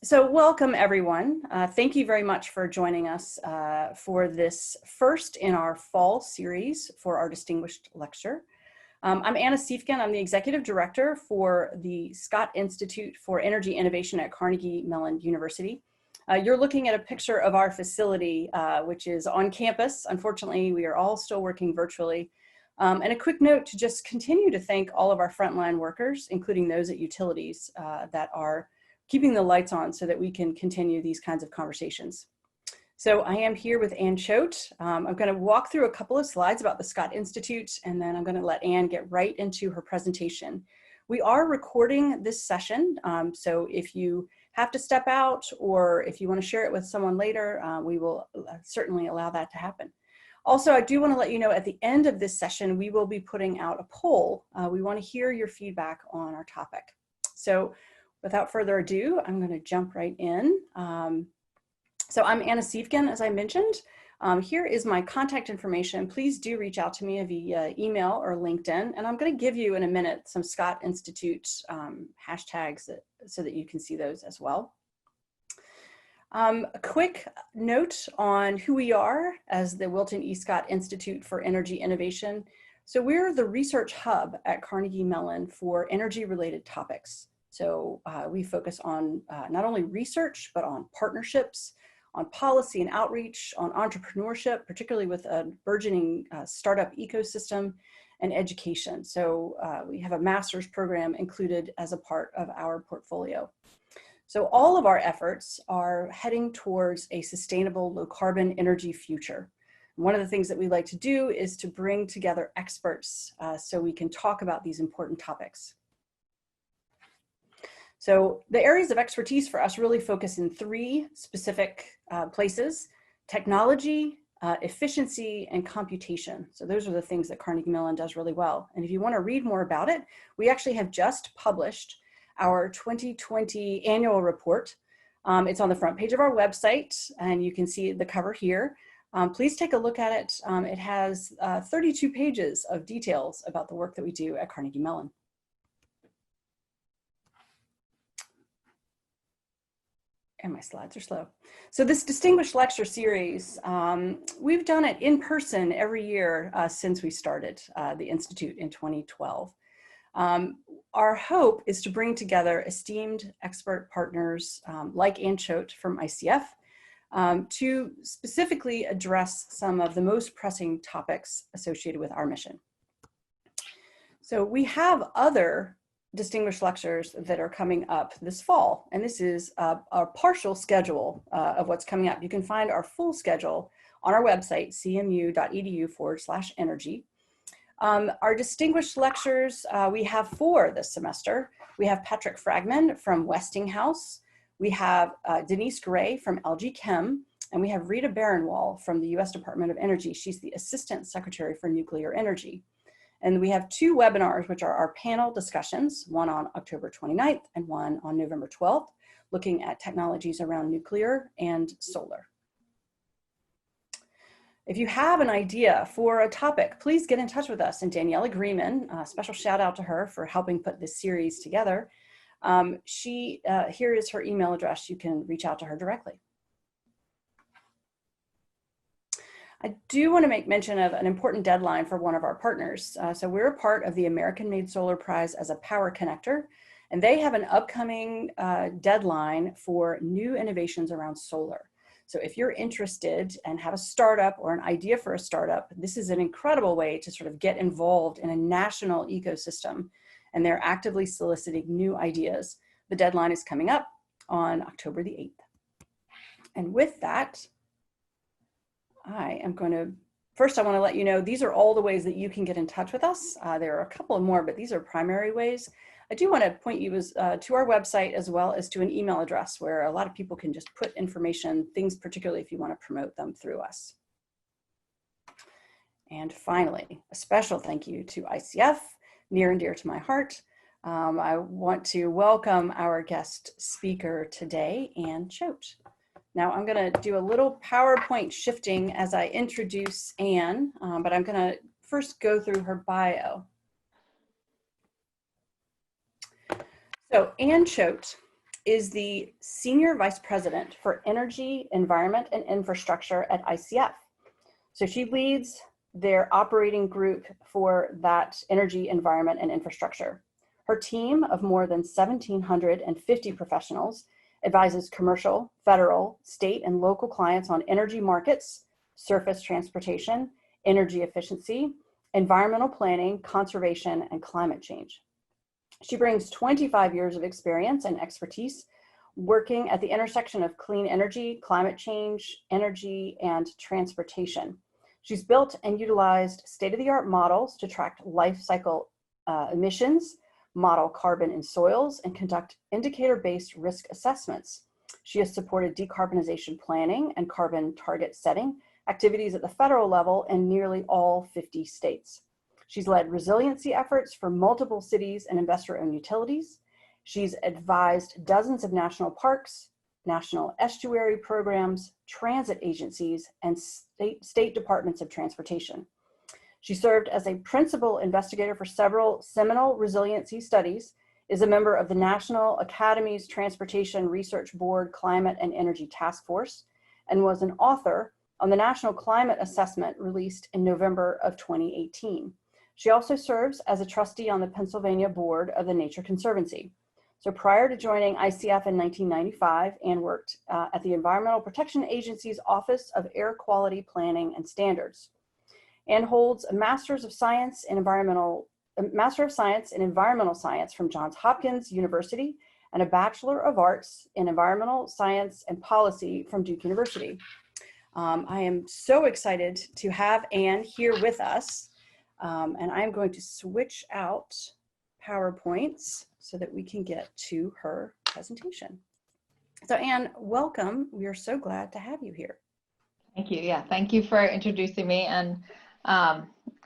So welcome everyone. Thank you very much for joining us for this first in our fall series for our distinguished lecture. I'm Anna Siefken. I'm the Executive Director for the Scott Institute for Energy Innovation at Carnegie Mellon University. You're looking at a picture of our facility, which is on campus. Unfortunately, we are all still working virtually. And a quick note to just continue to thank all of our frontline workers, including those at utilities that are keeping the lights on so that we can continue these kinds of conversations. So I am here with Ann Choate. I'm going to walk through a couple of slides about the Scott Institute, and then I'm going to let Ann get right into her presentation. We are recording this session, so if you have to step out or if you want to share it with someone later, we will certainly allow that to happen. Also, I do want to let you know at the end of this session, we will be putting out a poll. We want to hear your feedback on our topic. So without further ado, I'm going to jump right in. So I'm Anna Siefken, as I mentioned. Here is my contact information. Please do reach out to me via email or LinkedIn. And I'm going to give you in a minute some Scott Institute hashtags so that you can see those as well. A quick note on who we are as the Wilton E. Scott Institute for Energy Innovation. So we're the research hub at Carnegie Mellon for energy-related topics. So we focus on not only research, but on partnerships, on policy and outreach, on entrepreneurship, particularly with a burgeoning startup ecosystem, and education. So we have a master's program included as a part of our portfolio. So all of our efforts are heading towards a sustainable low carbon energy future. One of the things that we like to do is to bring together experts so we can talk about these important topics. So the areas of expertise for us really focus in three specific places: technology, efficiency, and computation. So those are the things that Carnegie Mellon does really well. And if you want to read more about it, we actually have just published our 2020 annual report. It's on the front page of our website, and you can see the cover here. Please take a look at it. It has 32 pages of details about the work that we do at Carnegie Mellon. And my slides are slow. So this distinguished lecture series, we've done it in person every year since we started the Institute in 2012. Our hope is to bring together esteemed expert partners like Ann Choate from ICF to specifically address some of the most pressing topics associated with our mission. So we have other distinguished lectures that are coming up this fall, and this is our partial schedule of what's coming up. You can find our full schedule on our website, cmu.edu/energy. Our distinguished lectures, we have 4 this semester. We have Patrick Fragman from Westinghouse, we have Denise Gray from LG Chem, and we have Rita Baranwal from the US Department of Energy. She's the Assistant Secretary for Nuclear Energy. And we have 2 webinars, which are our panel discussions, one on October 29th and one on November 12th, looking at technologies around nuclear and solar. If you have an idea for a topic, please get in touch with us. And Daniela Grieman, special shout out to her for helping put this series together. Here is her email address. You can reach out to her directly. I do want to make mention of an important deadline for one of our partners. So we're a part of the American-Made Solar Prize as a power connector, and they have an upcoming deadline for new innovations around solar. So if you're interested and have a startup or an idea for a startup, this is an incredible way to sort of get involved in a national ecosystem, and they're actively soliciting new ideas. The deadline is coming up on October the 8th. And with that, I am going to, first I want to let you know, these are all the ways that you can get in touch with us. There are a couple of more, but these are primary ways. I do want to point you to our website as well as to an email address where a lot of people can just put information, things particularly if you want to promote them through us. And finally, a special thank you to ICF, near and dear to my heart. I want to welcome our guest speaker today, Ann Choate. Now I'm going to do a little PowerPoint shifting as I introduce Ann, but I'm going to first go through her bio. So Ann Choate is the Senior Vice President for Energy, Environment, and Infrastructure at ICF. So she leads their operating group for that energy, environment, and infrastructure. Her team of more than 1,750 professionals advises commercial, federal, state, and local clients on energy markets, surface transportation, energy efficiency, environmental planning, conservation, and climate change. She brings 25 years of experience and expertise working at the intersection of clean energy, climate change, energy, and transportation. She's built and utilized state-of-the-art models to track life cycle emissions, model carbon in soils, and conduct indicator-based risk assessments. She has supported decarbonization planning and carbon target setting activities at the federal level in nearly all 50 states. She's led resiliency efforts for multiple cities and investor-owned utilities. She's advised dozens of national parks, national estuary programs, transit agencies, and state departments of transportation. She served as a principal investigator for several seminal resiliency studies, is a member of the National Academy's Transportation Research Board Climate and Energy Task Force, and was an author on the National Climate Assessment released in November of 2018. She also serves as a trustee on the Pennsylvania Board of the Nature Conservancy. So prior to joining ICF in 1995, Anne worked at the Environmental Protection Agency's Office of Air Quality Planning and Standards. Anne holds a Master of Science in Environmental Science from Johns Hopkins University and a Bachelor of Arts in Environmental Science and Policy from Duke University. I am so excited to have Anne here with us, and I'm going to switch out PowerPoints so that we can get to her presentation. So Anne, welcome. We are so glad to have you here. Thank you. Yeah, thank you for introducing me and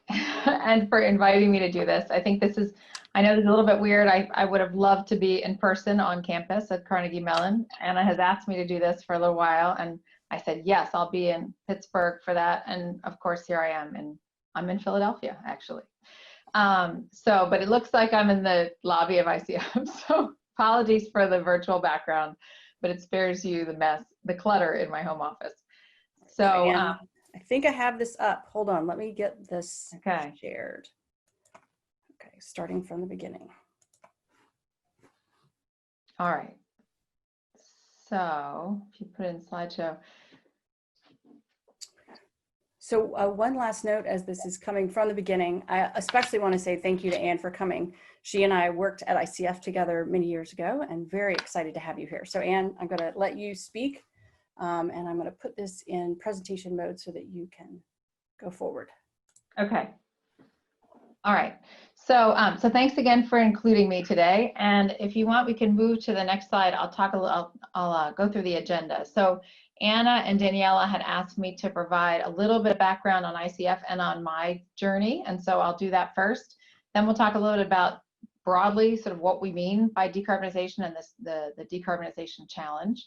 and for inviting me to do this. I think this is, I know this is a little bit weird. I would have loved to be in person on campus at Carnegie Mellon. Anna has asked me to do this for a little while, and I said, yes, I'll be in Pittsburgh for that. And of course, here I am, and I'm in Philadelphia, actually. But it looks like I'm in the lobby of ICF. So apologies for the virtual background, but it spares you the mess, the clutter in my home office. So I think I have this up. Hold on, let me get this shared. Okay, starting from the beginning. All right. So if you put it in slideshow. So one last note as this is coming from the beginning, I especially want to say thank you to Anne for coming. She and I worked at ICF together many years ago and very excited to have you here. So Anne, I'm going to let you speak. And I'm going to put this in presentation mode so that you can go forward. Okay. All right. So, so thanks again for including me today. And if you want, we can move to the next slide. I'll talk a little. I'll go through the agenda. So, Anna and Daniela had asked me to provide a little bit of background on ICF and on my journey, and so I'll do that first. Then we'll talk a little bit about broadly sort of what we mean by decarbonization and the decarbonization challenge.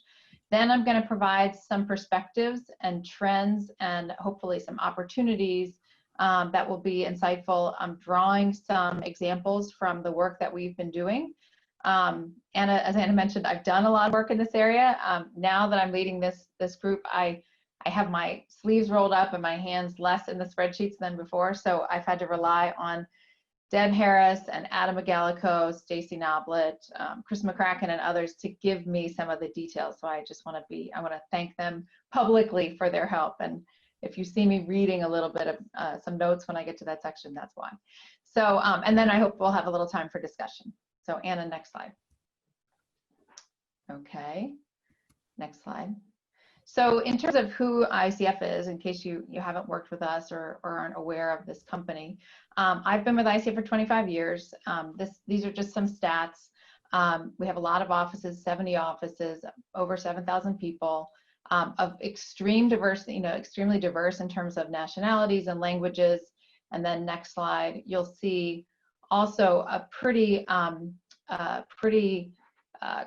Then I'm going to provide some perspectives and trends and hopefully some opportunities that will be insightful. I'm drawing some examples from the work that we've been doing. As Anna mentioned, I've done a lot of work in this area. Now that I'm leading this group, I have my sleeves rolled up and my hands less in the spreadsheets than before. So I've had to rely on Deb Harris and Adam Megalico, Stacy Noblet, Chris McCracken, and others to give me some of the details. So I just want to thank them publicly for their help. And if you see me reading a little bit of some notes when I get to that section, that's why. So, and then I hope we'll have a little time for discussion. So Anna, next slide. Okay, next slide. So in terms of who ICF is, in case you haven't worked with us or aren't aware of this company, I've been with ICF for 25 years. These are just some stats. We have a lot of offices, 70 offices, over 7,000 people, of extreme diversity, extremely diverse in terms of nationalities and languages. And then next slide, you'll see also a pretty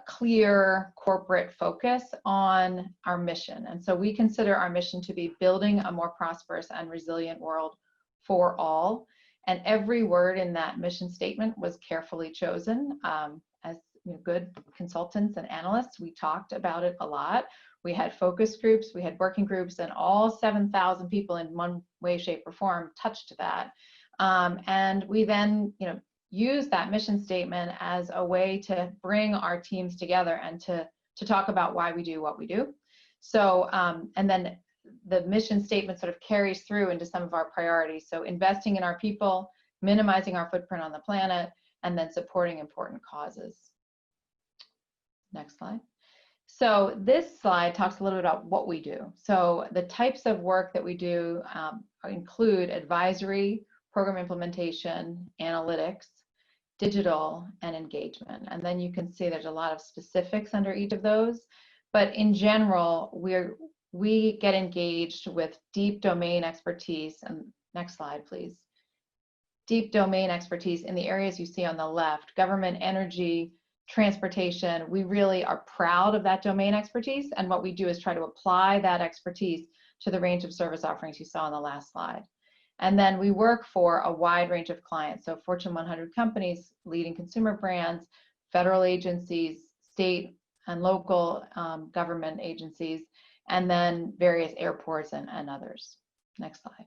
clear corporate focus on our mission. And so we consider our mission to be building a more prosperous and resilient world for all. And every word in that mission statement was carefully chosen. good consultants and analysts. We talked about it a lot. We had focus groups, we had working groups, and all 7,000 people in one way, shape, or form touched that. And we then, use that mission statement as a way to bring our teams together and to talk about why we do what we do. So, and then the mission statement sort of carries through into some of our priorities. So investing in our people, minimizing our footprint on the planet, and then supporting important causes. Next slide. So this slide talks a little bit about what we do. So the types of work that we do include advisory, program implementation, analytics, digital, and engagement. And then you can see there's a lot of specifics under each of those. But in general, we get engaged with deep domain expertise. And next slide, please. Deep domain expertise in the areas you see on the left: government, energy, transportation. We really are proud of that domain expertise, and what we do is try to apply that expertise to the range of service offerings you saw on the last slide. And then we work for a wide range of clients, so Fortune 100 companies, leading consumer brands, federal agencies, state and local government agencies, and then various airports and others. Next slide.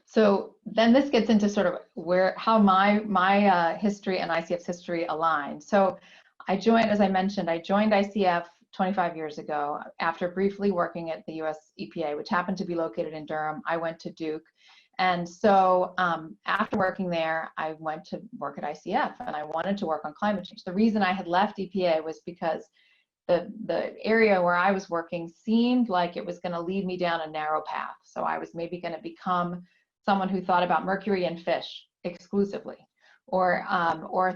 So then this gets into sort of how my history and ICF's history align. So I joined, as I mentioned, I joined ICF 25 years ago after briefly working at the US EPA, which happened to be located in Durham. I went to Duke. And so after working there, I went to work at ICF, and I wanted to work on climate change. The reason I had left EPA was because the area where I was working seemed like it was going to lead me down a narrow path. So I was maybe going to become someone who thought about mercury in fish exclusively, or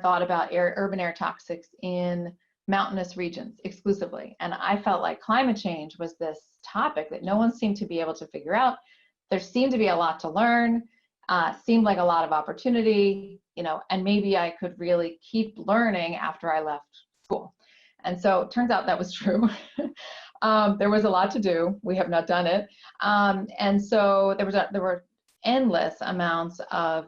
thought about urban air toxics in mountainous regions exclusively. And I felt like climate change was this topic that no one seemed to be able to figure out. There seemed to be a lot to learn, seemed like a lot of opportunity, and maybe I could really keep learning after I left school. And so it turns out that was true. There was a lot to do. We have not done it. And so there were endless amounts of,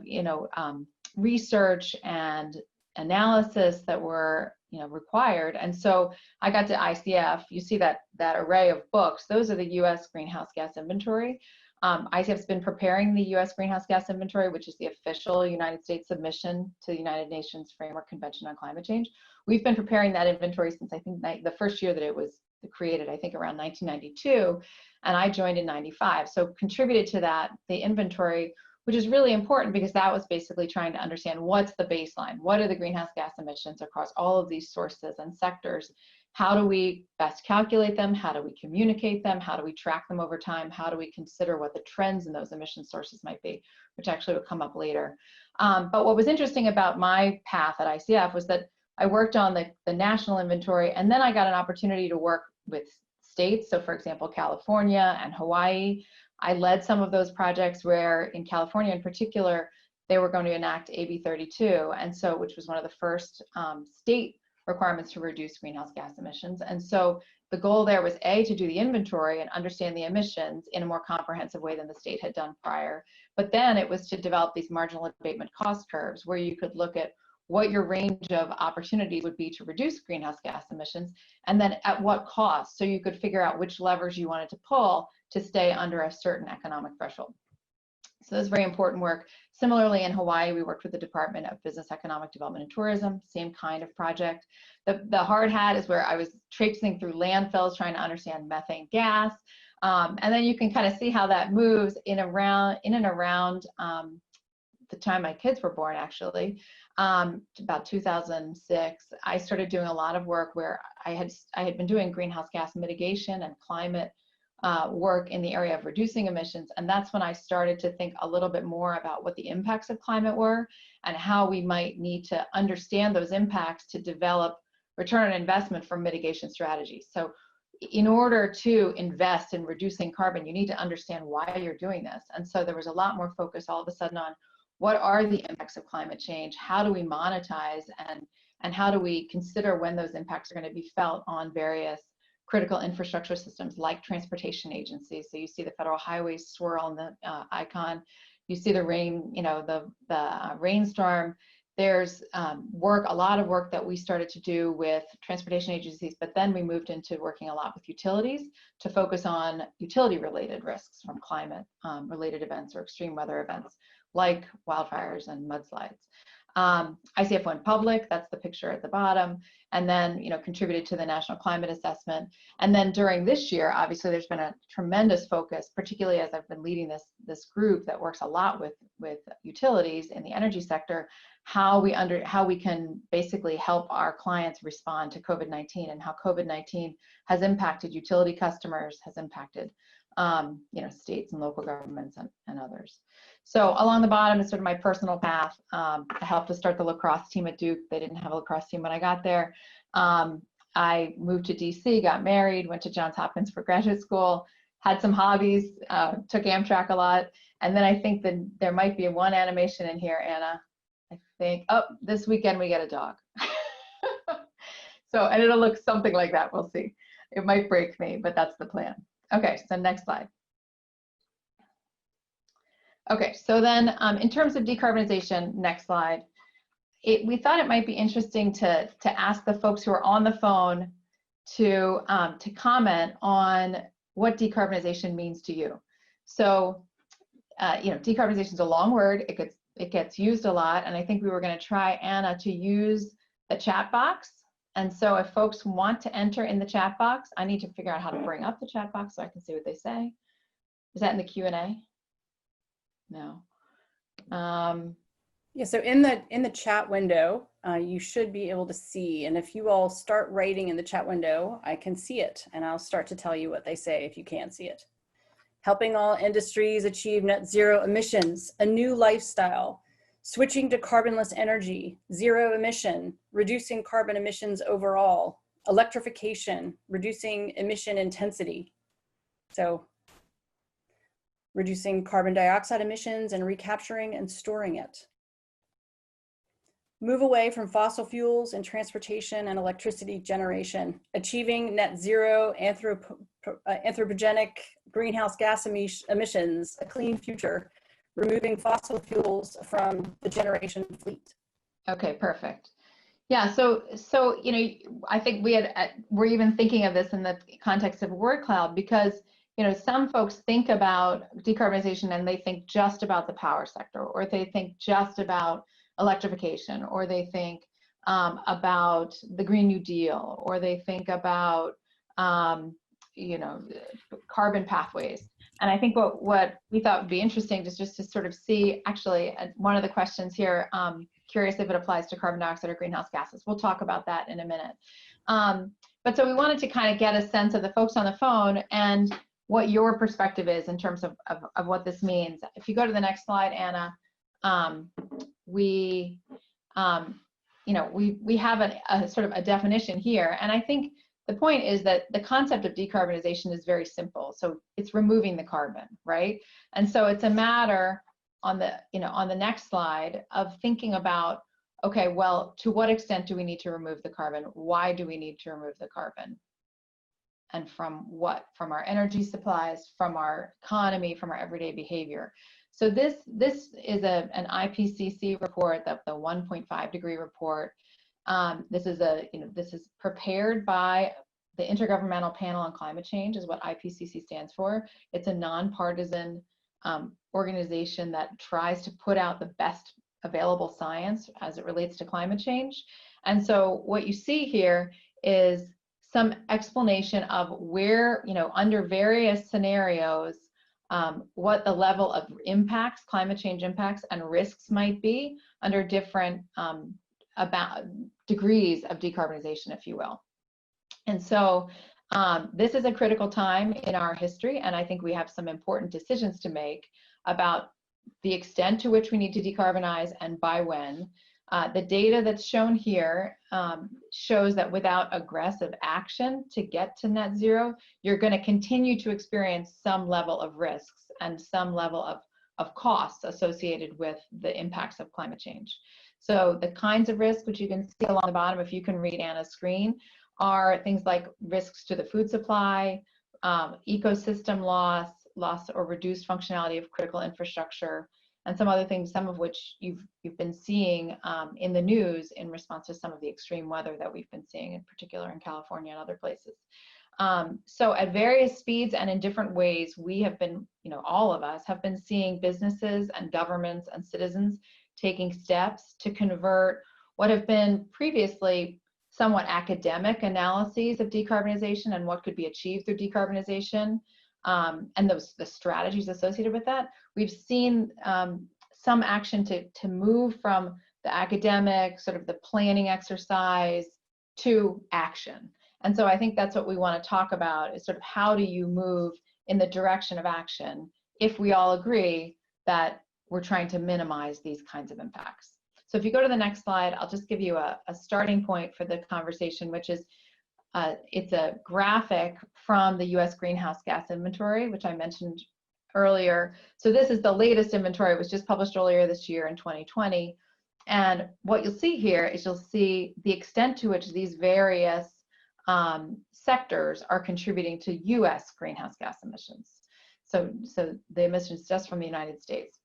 research and analysis that were, required. And so I got to ICF. You see that array of books. Those are the U.S. greenhouse gas inventory. ICF's been preparing the U.S. greenhouse gas inventory, which is the official United States submission to the United Nations Framework Convention on Climate Change. We've been preparing that inventory since I think the first year that it was created, I think around 1992, and I joined in 95. So contributed to that, the inventory, which is really important because that was basically trying to understand what's the baseline, what are the greenhouse gas emissions across all of these sources and sectors. How do we best calculate them? How do we communicate them? How do we track them over time? How do we consider what the trends in those emission sources might be, which actually will come up later. But what was interesting about my path at ICF was that I worked on the national inventory, and then I got an opportunity to work with states. So for example, California and Hawaii. I led some of those projects where in California in particular, they were going to enact AB 32, and so which was one of the first state requirements to reduce greenhouse gas emissions. And so the goal there was to do the inventory and understand the emissions in a more comprehensive way than the state had done prior. But then it was to develop these marginal abatement cost curves where you could look at what your range of opportunities would be to reduce greenhouse gas emissions, and then at what cost, so you could figure out which levers you wanted to pull to stay under a certain economic threshold. So that's very important work. Similarly, in Hawaii, we worked with the Department of Business, Economic Development and Tourism, same kind of project. The hard hat is where I was traipsing through landfills trying to understand methane gas. And then you can kind of see how that moves in and around the time my kids were born, actually, about 2006. I started doing a lot of work where I had been doing greenhouse gas mitigation and climate work in the area of reducing emissions. And that's when I started to think a little bit more about what the impacts of climate were and how we might need to understand those impacts to develop return on investment for mitigation strategies. So in order to invest in reducing carbon, you need to understand why you're doing this. And so there was a lot more focus all of a sudden on what are the impacts of climate change, how do we monetize, and how do we consider when those impacts are going to be felt on various critical infrastructure systems like transportation agencies. So you see the federal highways swirl in the icon. You see the rain, the rainstorm. there's a lot of work that we started to do with transportation agencies, but then we moved into working a lot with utilities to focus on utility-related risks from climate-related events or extreme weather events like wildfires and mudslides. ICF went public, that's the picture at the bottom, and then contributed to the National Climate Assessment. And then during this year, obviously there's been a tremendous focus, particularly as I've been leading this group that works a lot with utilities in the energy sector, how we can basically help our clients respond to COVID-19 and how COVID-19 has impacted utility customers, has impacted states and local governments and others. So along the bottom is sort of my personal path. I helped to start the lacrosse team at Duke. They didn't have a lacrosse team when I got there. I moved to DC, got married, went to Johns Hopkins for graduate school, had some hobbies, took Amtrak a lot. And then I think that there might be one animation in here, Anna. I think, oh, this weekend we get a dog. So, and it'll look something like that, we'll see. It might break me, but that's the plan. Okay, so next slide. Okay, so then in terms of decarbonization, next slide, we thought it might be interesting to ask the folks who are on the phone to comment on what decarbonization means to you. So, decarbonization is a long word. It gets used a lot, and I think we were going to try, Anna, to use the chat box. And so if folks want to enter in the chat box, I need to figure out how to bring up the chat box so I can see what they say. Is that in the Q&A? No. Yeah, so in the chat window, you should be able to see, and if you all start writing in the chat window, I can see it, and I'll start to tell you what they say if you can't see it. Helping all industries achieve net zero emissions, a new lifestyle, switching to carbonless energy, zero emission, reducing carbon emissions overall, electrification, reducing emission intensity. So reducing carbon dioxide emissions and recapturing and storing it. Move away from fossil fuels in transportation and electricity generation, achieving net zero anthropogenic greenhouse gas emissions, a clean future, removing fossil fuels from the generation fleet. Okay, perfect. Yeah, so I think we're even thinking of this in the context of word cloud, because some folks think about decarbonization and they think just about the power sector, or they think just about electrification, or they think about the Green New Deal, or they think about carbon pathways. And I think what we thought would be interesting is just to sort of see, actually, one of the questions here, curious if it applies to carbon dioxide or greenhouse gases. We'll talk about that in a minute. But so we wanted to kind of get a sense of the folks on the phone and what your perspective is in terms of what this means. If you go to the next slide, Anna, we have a sort of a definition here, and I think the point is that the concept of decarbonization is very simple. So it's removing the carbon, right? And so it's a matter on the next slide of thinking about, okay, well, to what extent do we need to remove the carbon? Why do we need to remove the carbon? And from what? From our energy supplies, from our economy, from our everyday behavior. So this is an IPCC report, the 1.5 degree report. This is prepared by the Intergovernmental Panel on Climate Change, is what IPCC stands for. It's a nonpartisan organization that tries to put out the best available science as it relates to climate change. And so what you see here is some explanation of where, under various scenarios, what the level of impacts, climate change impacts and risks might be under different about degrees of decarbonization, if you will. And so this is a critical time in our history, and I think we have some important decisions to make about the extent to which we need to decarbonize and by when. The data that's shown here shows that without aggressive action to get to net zero, you're going to continue to experience some level of risks and some level of costs associated with the impacts of climate change. So the kinds of risks, which you can see along the bottom, if you can read Anna's screen, are things like risks to the food supply, ecosystem loss or reduced functionality of critical infrastructure, and some other things, some of which you've been seeing in the news in response to some of the extreme weather that we've been seeing, in particular in California and other places. So at various speeds and in different ways, we have been, all of us have been seeing businesses and governments and citizens taking steps to convert what have been previously somewhat academic analyses of decarbonization and what could be achieved through decarbonization, and the strategies associated with that. We've seen some action to move from the academic, sort of the planning exercise, to action. And so I think that's what we want to talk about, is sort of how do you move in the direction of action if we all agree that we're trying to minimize these kinds of impacts. So if you go to the next slide, I'll just give you a starting point for the conversation, which is it's a graphic from the US greenhouse gas inventory, which I mentioned earlier. So this is the latest inventory. It was just published earlier this year in 2020. And what you'll see here is you'll see the extent to which these various sectors are contributing to US greenhouse gas emissions. So the emissions just from the United States.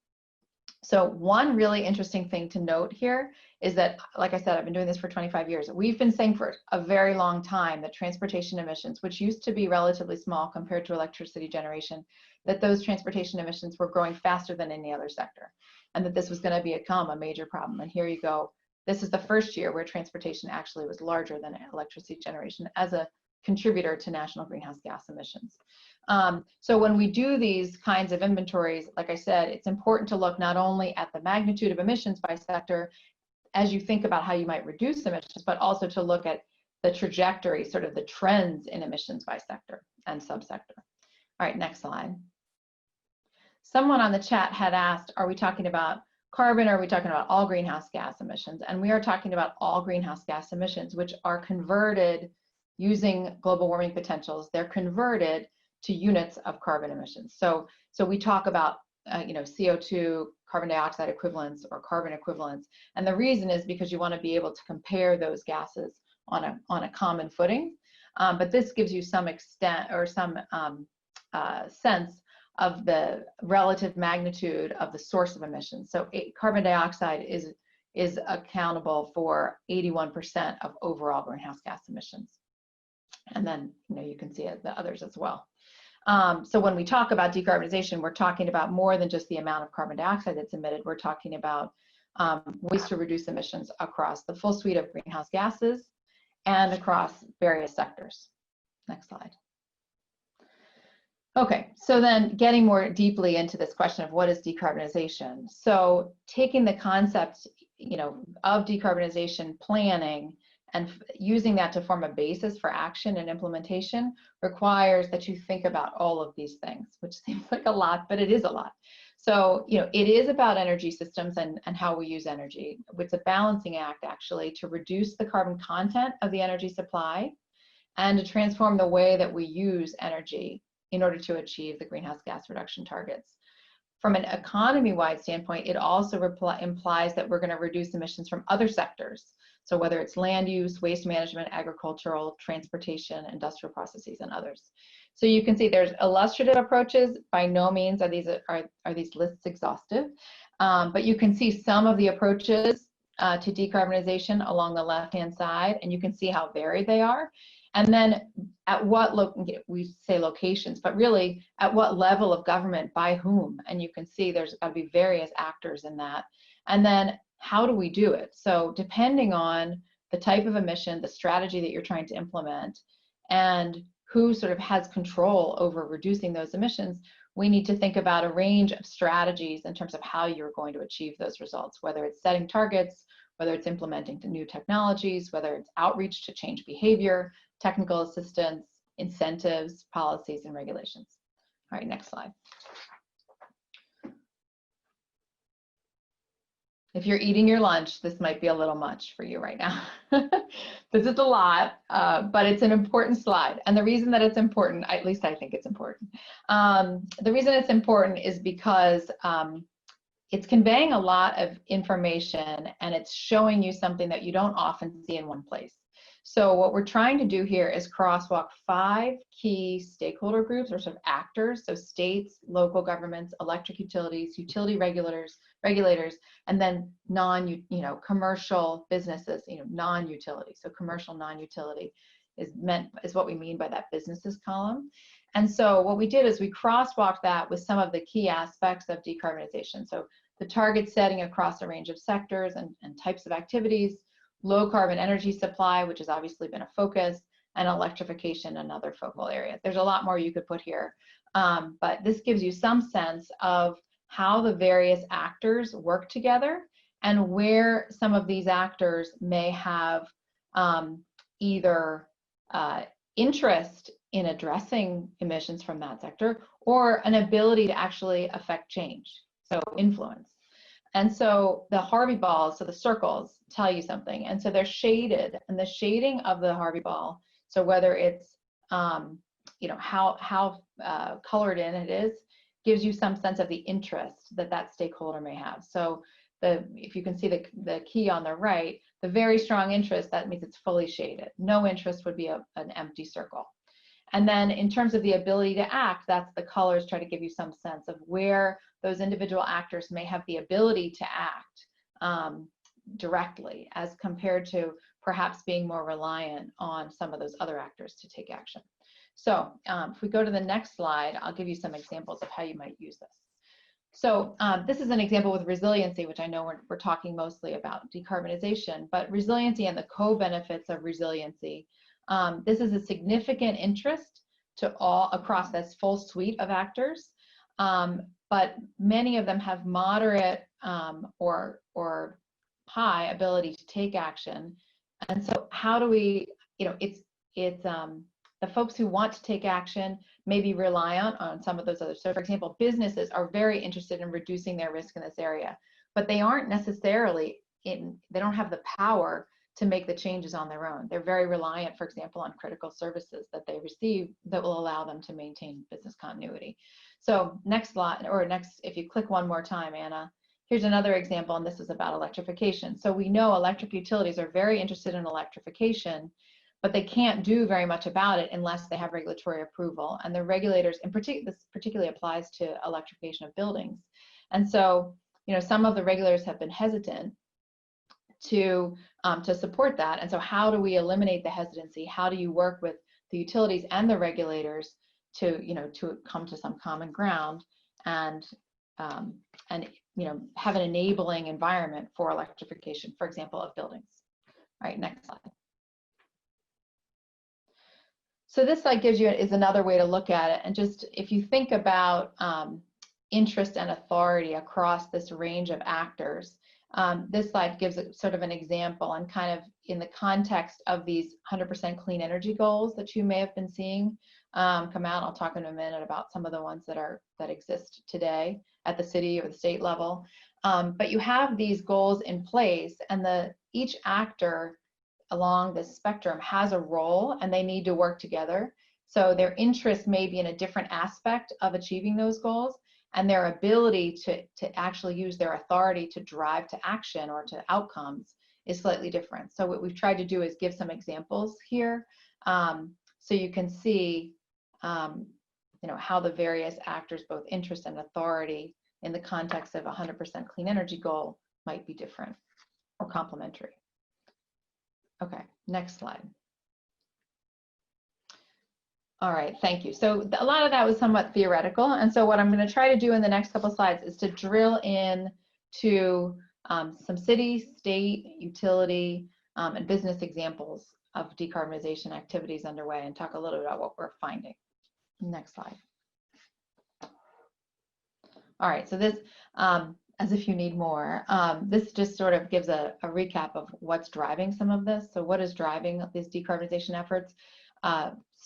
So one really interesting thing to note here is that, like I said, I've been doing this for 25 years. We've been saying for a very long time that transportation emissions, which used to be relatively small compared to electricity generation, that those transportation emissions were growing faster than any other sector, and that this was going to become a major problem. And here you go. This is the first year where transportation actually was larger than electricity generation as a contributor to national greenhouse gas emissions. So when we do these kinds of inventories, like I said, it's important to look not only at the magnitude of emissions by sector as you think about how you might reduce emissions, but also to look at the trajectory, sort of the trends in emissions by sector and subsector. All right, next slide. Someone on the chat had asked, are we talking about carbon, or are we talking about all greenhouse gas emissions? And we are talking about all greenhouse gas emissions, which are converted using global warming potentials. They're converted to units of carbon emissions. So we talk about CO2, carbon dioxide equivalents, or carbon equivalents. And the reason is because you want to be able to compare those gases on a common footing. But this gives you some extent or some sense of the relative magnitude of the source of emissions. So carbon dioxide is accountable for 81% of overall greenhouse gas emissions. And then you can see the others as well. So when we talk about decarbonization, we're talking about more than just the amount of carbon dioxide that's emitted. We're talking about ways to reduce emissions across the full suite of greenhouse gases and across various sectors. Next slide. Okay, so then getting more deeply into this question of what is decarbonization. So taking the concept, of decarbonization planning and using that to form a basis for action and implementation requires that you think about all of these things, which seems like a lot, but it is a lot. So, it is about energy systems and how we use energy. It's a balancing act, actually, to reduce the carbon content of the energy supply and to transform the way that we use energy in order to achieve the greenhouse gas reduction targets. From an economy-wide standpoint, it also implies that we're going to reduce emissions from other sectors. So whether it's land use, waste management, agricultural, transportation, industrial processes, and others. So you can see there's illustrative approaches. By no means are these lists exhaustive, but you can see some of the approaches to decarbonization along the left-hand side, and you can see how varied they are. And then at what, we say locations, but really at what level of government, by whom? And you can see there's got to be various actors in that. And then how do we do it? So depending on the type of emission, the strategy that you're trying to implement, and who sort of has control over reducing those emissions, we need to think about a range of strategies in terms of how you're going to achieve those results, whether it's setting targets, whether it's implementing the new technologies, whether it's outreach to change behavior, technical assistance, incentives, policies, and regulations. All right, next slide. If you're eating your lunch, this might be a little much for you right now. This is a lot, but it's an important slide. And the reason that it's important, at least I think it's important. The reason it's important is because it's conveying a lot of information and it's showing you something that you don't often see in one place. So what we're trying to do here is crosswalk 5 key stakeholder groups, or sort of actors, so states, local governments, electric utilities, utility regulators, and then commercial businesses, non-utility. So commercial non-utility is what we mean by that businesses column. And so what we did is we crosswalked that with some of the key aspects of decarbonization. So the target setting across a range of sectors and types of activities, low carbon energy supply, which has obviously been a focus, and electrification, another focal area. There's a lot more you could put here, but this gives you some sense of how the various actors work together and where some of these actors may have either interest in addressing emissions from that sector or an ability to actually affect change, so influence. And so the Harvey balls, so the circles, tell you something. And so they're shaded, and the shading of the Harvey ball, so whether it's how colored in it is, gives you some sense of the interest that stakeholder may have. So if you can see the key on the right, the very strong interest, that means it's fully shaded. No interest would be an empty circle. And then in terms of the ability to act, that's the colors try to give you some sense of where those individual actors may have the ability to act directly, as compared to perhaps being more reliant on some of those other actors to take action. So if we go to the next slide, I'll give you some examples of how you might use this. So this is an example with resiliency, which I know we're talking mostly about decarbonization, but resiliency and the co-benefits of resiliency. This is a significant interest to all across this full suite of actors, but many of them have moderate or high ability to take action. And so how do we, the folks who want to take action may be reliant on some of those others. So for example, businesses are very interested in reducing their risk in this area, but they aren't necessarily they don't have the power to make the changes on their own. They're very reliant, for example, on critical services that they receive that will allow them to maintain business continuity. So next slide, or next, if you click one more time, Anna, here's another example, and this is about electrification. So we know electric utilities are very interested in electrification, but they can't do very much about it unless they have regulatory approval. And the regulators, in particular, this particularly applies to electrification of buildings. And so, some of the regulators have been hesitant to support that. And so how do we eliminate the hesitancy? How do you work with the utilities and the regulators to come to some common ground and have an enabling environment for electrification, for example, of buildings? All right, next slide. So this slide is another way to look at it. And just if you think about interest and authority across this range of actors, this slide gives sort of an example and kind of in the context of these 100% clean energy goals that you may have been seeing come out. I'll talk in a minute about some of the ones that exist today at the city or the state level. But you have these goals in place, and each actor along this spectrum has a role, and they need to work together. So their interest may be in a different aspect of achieving those goals, and their ability to actually use their authority to drive to action or to outcomes is slightly different. So what we've tried to do is give some examples here, so you can see how the various actors, both interest and authority, in the context of a 100% clean energy goal might be different or complementary. Okay, next slide. All right, thank you. So a lot of that was somewhat theoretical. And so what I'm going to try to do in the next couple slides is to drill in to some city, state, utility, and business examples of decarbonization activities underway and talk a little bit about what we're finding. Next slide. All right, so this, as if you need more, this just sort of gives a recap of what's driving some of this. So what is driving these decarbonization efforts?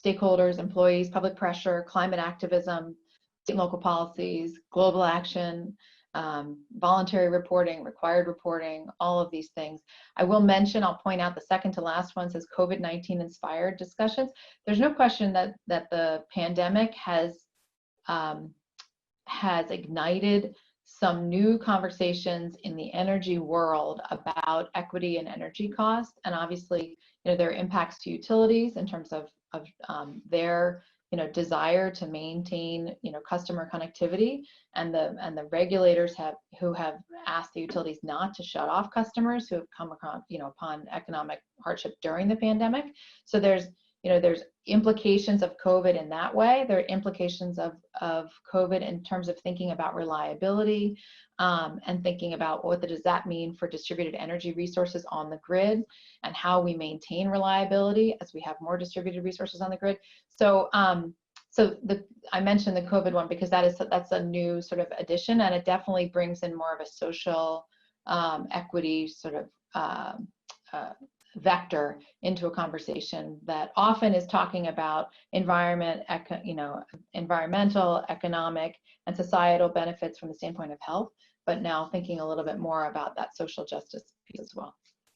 Stakeholders, employees, public pressure, climate activism, state and local policies, global action, voluntary reporting, required reporting, all of these things. I will mention, I'll point out the second to last one says COVID-19 inspired discussions. There's no question that the pandemic has ignited some new conversations in the energy world about equity and energy costs, and obviously, their impacts to utilities in terms of their desire to maintain customer connectivity, and the regulators who have asked the utilities not to shut off customers who have come across upon economic hardship during the pandemic. So there's implications of COVID in that way. There are implications of COVID in terms of thinking about reliability, and thinking about what does that mean for distributed energy resources on the grid, and how we maintain reliability as we have more distributed resources on the grid. So I mentioned the COVID one because that's a new sort of addition, and it definitely brings in more of a social equity sort of vector into a conversation that often is talking about environmental, economic, and societal benefits from the standpoint of health, but now thinking a little bit more about that social justice piece as well.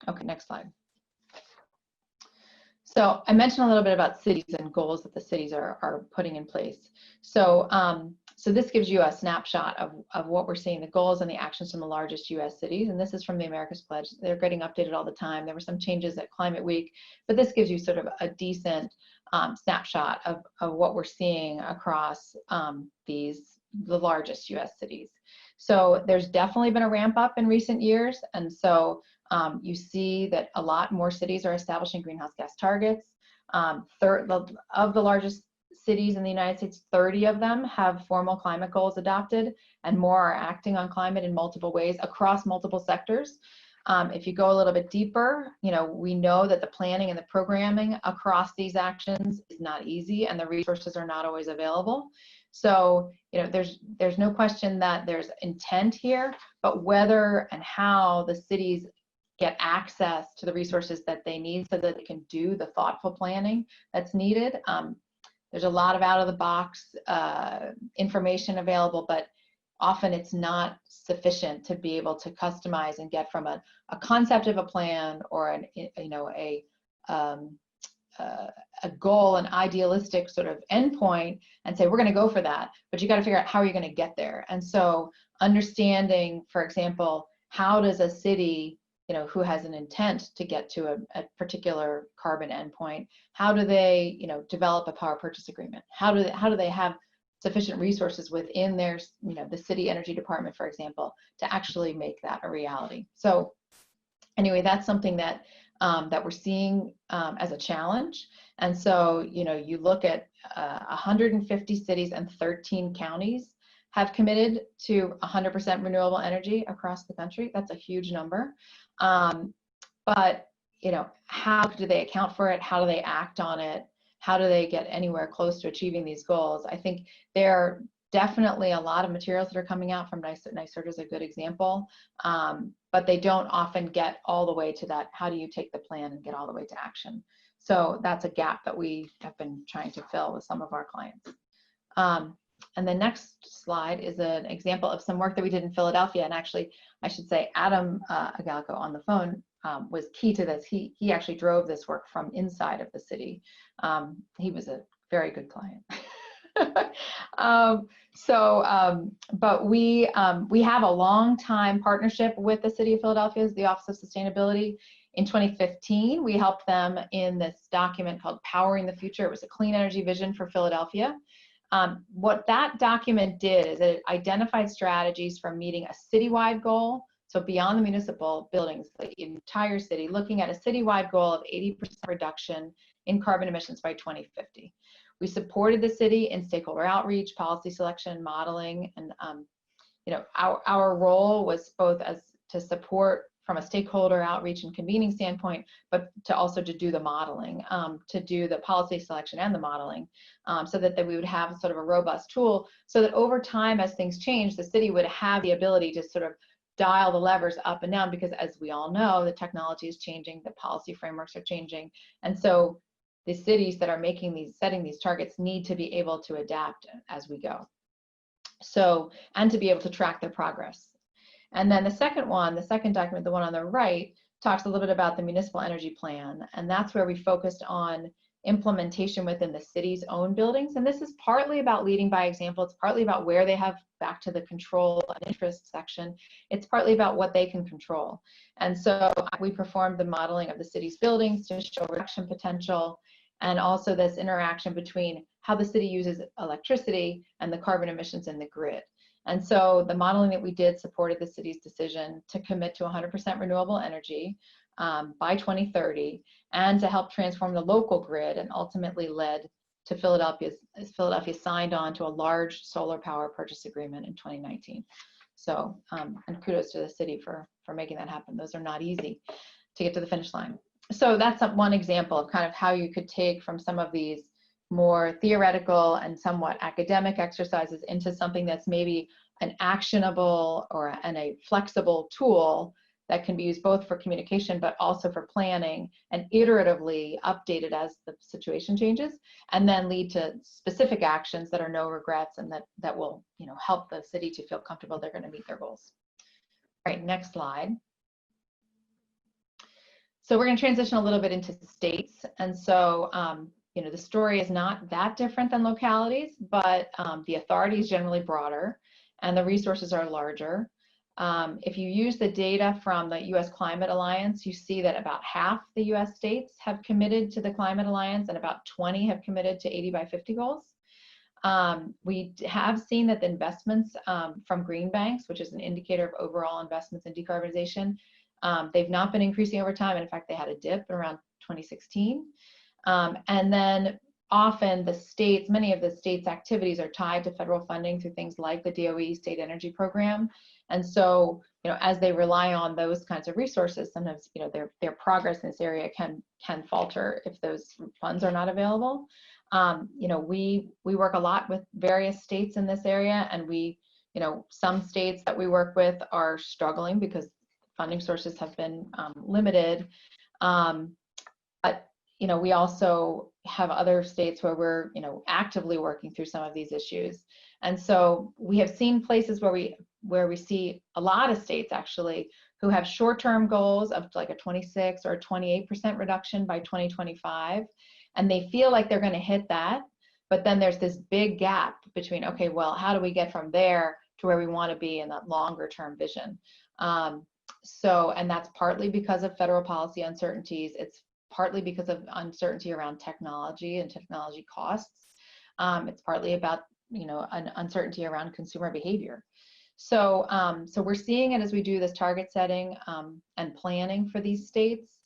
Okay, next slide. So I mentioned a little bit about cities and goals that the cities are putting in place. So so this gives you a snapshot of what we're seeing, the goals and the actions from the largest US cities. And this is from the America's Pledge. They're getting updated all the time. There were some changes at Climate Week, but this gives you sort of a decent snapshot of what we're seeing across the largest US cities. So there's definitely been a ramp up in recent years. And so you see that a lot more cities are establishing greenhouse gas targets. Of the largest cities in the United States, 30 of them have formal climate goals adopted, and more are acting on climate in multiple ways across multiple sectors. If you go a little bit deeper, we know that the planning and the programming across these actions is not easy, and the resources are not always available. So, there's no question that there's intent here, but whether and how the cities get access to the resources that they need so that they can do the thoughtful planning that's needed. There's a lot of out-of-the-box information available, but often it's not sufficient to be able to customize and get from a concept of a plan or a goal, an idealistic sort of endpoint, and say, we're going to go for that, but you got to figure out how are you going to get there. And so understanding, for example, how does a city who has an intent to get to a particular carbon endpoint, how do they, develop a power purchase agreement? How do they have sufficient resources within their, the city energy department, for example, to actually make that a reality? So anyway, that's something that we're seeing as a challenge. And so, you look at 150 cities and 13 counties have committed to 100% renewable energy across the country. That's a huge number. But, how do they account for it? How do they act on it? How do they get anywhere close to achieving these goals? I think there are definitely a lot of materials that are coming out from NYSERDA is a good example, but they don't often get all the way to that. How do you take the plan and get all the way to action? So that's a gap that we have been trying to fill with some of our clients. And the next slide is an example of some work that we did in Philadelphia. And actually, I should say Adam Agalico on the phone was key to this. He actually drove this work from inside of the city. He was a very good client. But we have a long time partnership with the City of Philadelphia's, the Office of Sustainability. In 2015, we helped them in this document called Powering the Future. It was a clean energy vision for Philadelphia. What that document did is it identified strategies for meeting a citywide goal, so beyond the municipal buildings, the entire city, looking at a citywide goal of 80% reduction in carbon emissions by 2050. We supported the city in stakeholder outreach, policy selection, modeling, and our role was both as to support from a stakeholder outreach and convening standpoint, but to also to do the modeling, to do the policy selection and the modeling, so that we would have sort of a robust tool, so that over time, as things change, the city would have the ability to sort of dial the levers up and down, because as we all know, the technology is changing, the policy frameworks are changing, and so the cities that are setting these targets need to be able to adapt as we go. So, and to be able to track their progress. And then the second document, the one on the right, talks a little bit about the municipal energy plan. And that's where we focused on implementation within the city's own buildings. And this is partly about leading by example. It's partly about where they have, back to the control and interest section, it's partly about what they can control. And so we performed the modeling of the city's buildings to show reduction potential, and also this interaction between how the city uses electricity and the carbon emissions in the grid. And so the modeling that we did supported the city's decision to commit to 100% renewable energy by 2030, and to help transform the local grid, and ultimately led to Philadelphia signed on to a large solar power purchase agreement in 2019. So, and kudos to the city for making that happen. Those are not easy to get to the finish line. So that's one example of kind of how you could take from some of these more theoretical and somewhat academic exercises into something that's maybe an actionable and a flexible tool that can be used both for communication but also for planning, and iteratively updated as the situation changes, and then lead to specific actions that are no regrets, and that will, you know, help the city to feel comfortable they're going to meet their goals. All right, next slide. So we're going to transition a little bit into states, and so you know, the story is not that different than localities, but the authority is generally broader and the resources are larger. If you use the data from the U.S. Climate Alliance, you see that about half the U.S. states have committed to the Climate Alliance, and about 20 have committed to 80 by 50 goals. We have seen that the investments from green banks, which is an indicator of overall investments in decarbonization, they've not been increasing over time. In fact, they had a dip around 2016. And then often the states, many of the states' activities are tied to federal funding through things like the DOE State Energy Program. And so, you know, as they rely on those kinds of resources, sometimes, you know, their progress in this area can falter if those funds are not available. You know, we work a lot with various states in this area, and we, you know, some states that we work with are struggling because funding sources have been limited. But you know, we also have other states where we're, you know, actively working through some of these issues. And so we have seen places where we see a lot of states actually who have short-term goals of like a 26 or a 28% reduction by 2025. And they feel like they're going to hit that. But then there's this big gap between, okay, well, how do we get from there to where we want to be in that longer term vision? And that's partly because of federal policy uncertainties. It's partly because of uncertainty around technology and technology costs. It's partly about, you know, an uncertainty around consumer behavior. So, so we're seeing it as we do this target setting and planning for these states.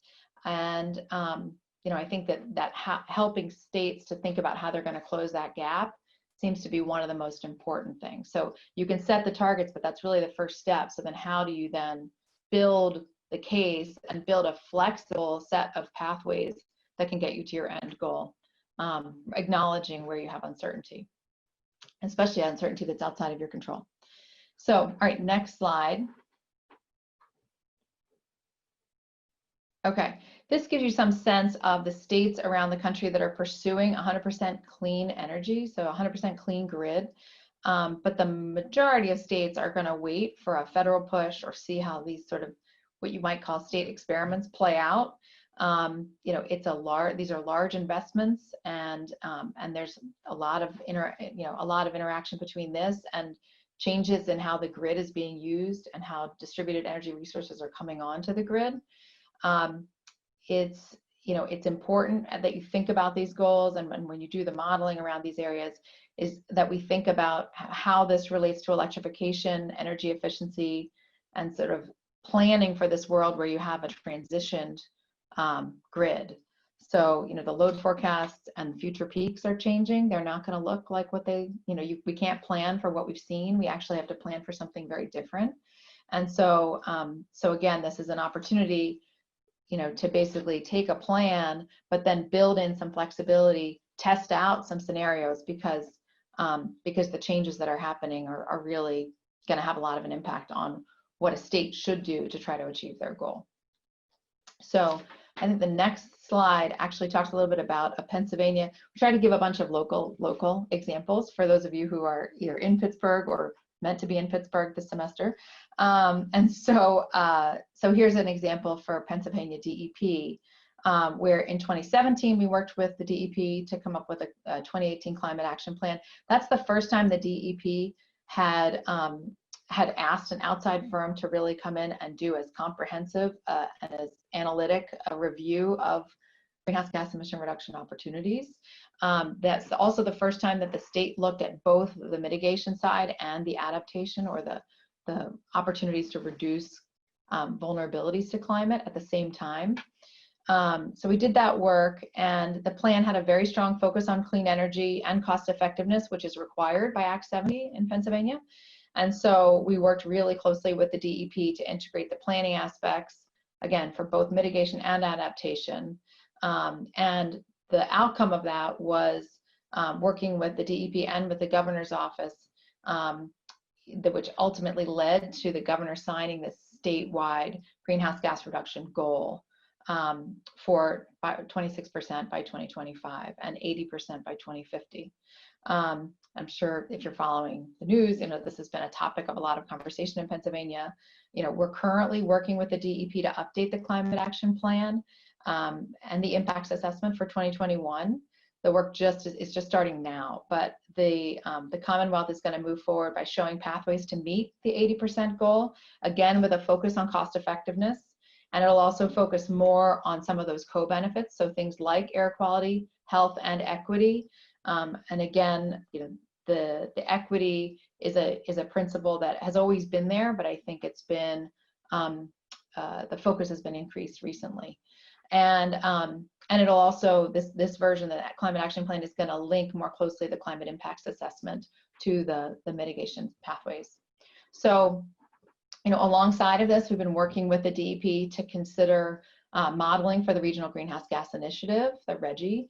And, you know, I think that helping states to think about how they're going to close that gap seems to be one of the most important things. So you can set the targets, but that's really the first step. So then how do you then build the case and build a flexible set of pathways that can get you to your end goal, acknowledging where you have uncertainty, especially uncertainty that's outside of your control. So, all right, next slide. Okay, this gives you some sense of the states around the country that are pursuing 100% clean energy, so 100% clean grid. But the majority of states are going to wait for a federal push or see how these sort of what you might call state experiments play out. You know, these are large investments, and there's a lot of interaction between this and changes in how the grid is being used and how distributed energy resources are coming onto the grid. It's important that you think about these goals, and when you do the modeling around these areas, is that we think about how this relates to electrification, energy efficiency, and sort of planning for this world where you have a transitioned grid. So, you know, the load forecasts and future peaks are changing. They're not going to look like what they, you know, we can't plan for what we've seen. We actually have to plan for something very different. And so, so again, this is an opportunity, you know, to basically take a plan, but then build in some flexibility, test out some scenarios, because the changes that are happening are really going to have a lot of an impact on what a state should do to try to achieve their goal. So I think the next slide actually talks a little bit about Pennsylvania. We try to give a bunch of local examples for those of you who are either in Pittsburgh or meant to be in Pittsburgh this semester. And so here's an example for Pennsylvania DEP. where in 2017 we worked with the DEP to come up with a 2018 climate action plan. That's the first time the DEP had asked an outside firm to really come in and do as comprehensive and as analytic a review of greenhouse gas emission reduction opportunities. That's also the first time that the state looked at both the mitigation side and the adaptation, or the opportunities to reduce vulnerabilities to climate at the same time. So we did that work, and the plan had a very strong focus on clean energy and cost effectiveness, which is required by Act 70 in Pennsylvania. And so we worked really closely with the DEP to integrate the planning aspects, again, for both mitigation and adaptation. And the outcome of that was working with the DEP and with the governor's office, which ultimately led to the governor signing this statewide greenhouse gas reduction goal for 26% by 2025 and 80% by 2050. I'm sure if you're following the news, this has been a topic of a lot of conversation in Pennsylvania. We're currently working with the DEP to update the climate action plan and the impacts assessment for 2021. The work is just starting now, but the Commonwealth is going to move forward by showing pathways to meet the 80% goal, again with a focus on cost effectiveness, and it'll also focus more on some of those co-benefits, so things like air quality, health, and equity. And again, the equity is a principle that has always been there, but I think it's been the focus has been increased recently. And it'll also, this version of that climate action plan is going to link more closely the climate impacts assessment to the mitigation pathways. So, alongside of this, we've been working with the DEP to consider modeling for the Regional Greenhouse Gas Initiative, the RGGI,